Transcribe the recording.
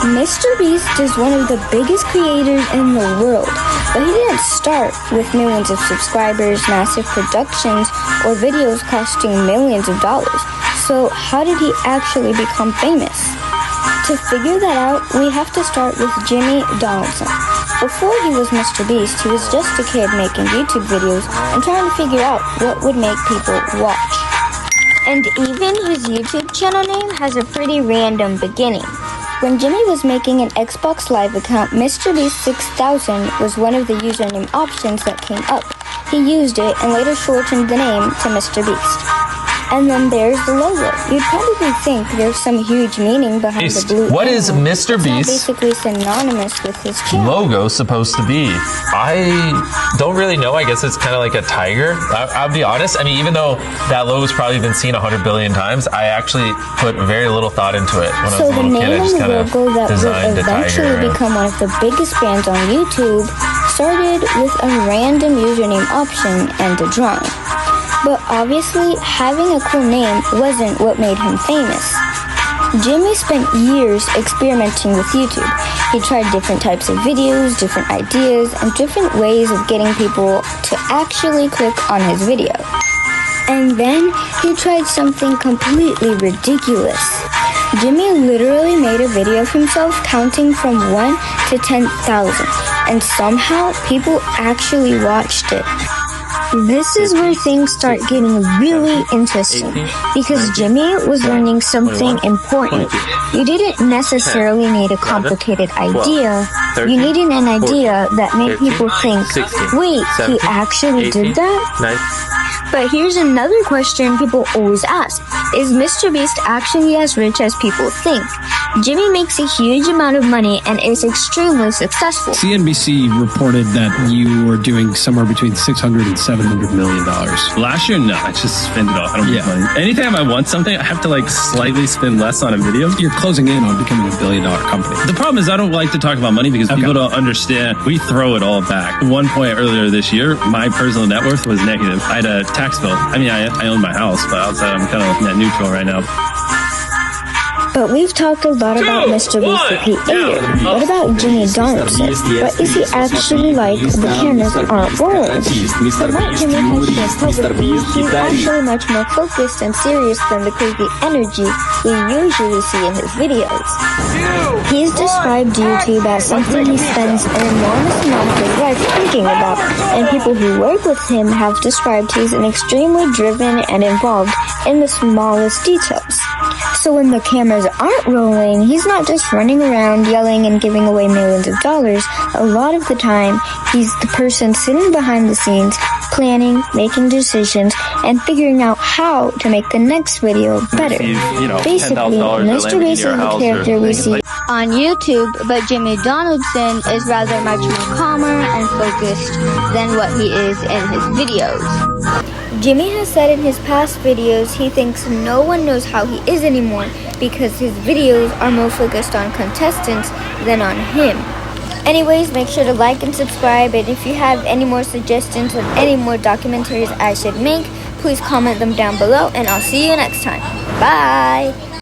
MrBeast is one of the biggest creators in the world, but he didn't start with millions of subscribers, massive productions, or videos costing millions of dollars. So how did he actually become famous? To figure that out, we have to start with Jimmy Donaldson. Before he was MrBeast, he was just a kid making YouTube videos and trying to figure out what would make people watch. And even his YouTube channel name has a pretty random beginning. When Jimmy was making an Xbox Live account, MrBeast 6000 was one of the username options that came up. He used it and later shortened the name to MrBeast. And then there's the logo. You'd probably think there's some huge meaning behind the blue. What is MrBeast basically synonymous with his channel logo supposed to be? I don't really know. I guess it's kind of like a tiger. I'll be honest. I mean, even though that logo's probably been seen 100 billion times, I actually put very little thought into it when I was a little kid. I just kind of designed a tiger. So the name of the logo that would eventually become one of the biggest brands on YouTube started with a random username option and a drawing. But obviously, having a cool name wasn't what made him famous. Jimmy spent years experimenting with YouTube. He tried different types of videos, different ideas, and different ways of getting people to actually click on his video. And then he tried something completely ridiculous. Jimmy literally made a video of himself counting from 1 to 10,000, and somehow people actually watched it. This is where things start getting really interesting, because Jimmy was learning something important. You didn't necessarily need a complicated idea. You needed an idea that made people think, wait, he actually did that? But here's another question people always ask. Is MrBeast actually as rich as people think? Jimmy makes a huge amount of money and is extremely successful. CNBC reported that you were doing somewhere between $600 and $700 million. Last year, no, I just spend it all. I don't make money. Anytime I want something, I have to slightly spend less on a video. You're closing in on becoming $1 billion company. The problem is I don't like to talk about money because people don't understand. We throw it all back. At one point earlier this year, my personal net worth was negative. I had a tax bill. I mean, I own my house, but outside I'm kind of net neutral right now. But we've talked a lot about MrBeast the creator. What about Jimmy Donaldson? What is he actually like the cameras aren't rolling? But like Jimmy has shared publicly, he's actually much more focused and serious than the crazy energy we usually see in his videos. He's described YouTube as something he spends an enormous amount of his life thinking about, and people who work with him have described he's an extremely driven and involved in the smallest details. So when the cameras aren't rolling, he's not just running around yelling and giving away millions of dollars. A lot of the time, he's the person sitting behind the scenes, planning, making decisions, and figuring out how to make the next video better. Basically, MrBeast is the character we see on YouTube, but Jimmy Donaldson is rather much more calmer and focused than what he is in his videos. Jimmy has said in his past videos he thinks no one knows how he is anymore because his videos are more focused on contestants than on him. Anyways, make sure to like and subscribe, and if you have any more suggestions of any more documentaries I should make, please comment them down below, and I'll see you next time. Bye!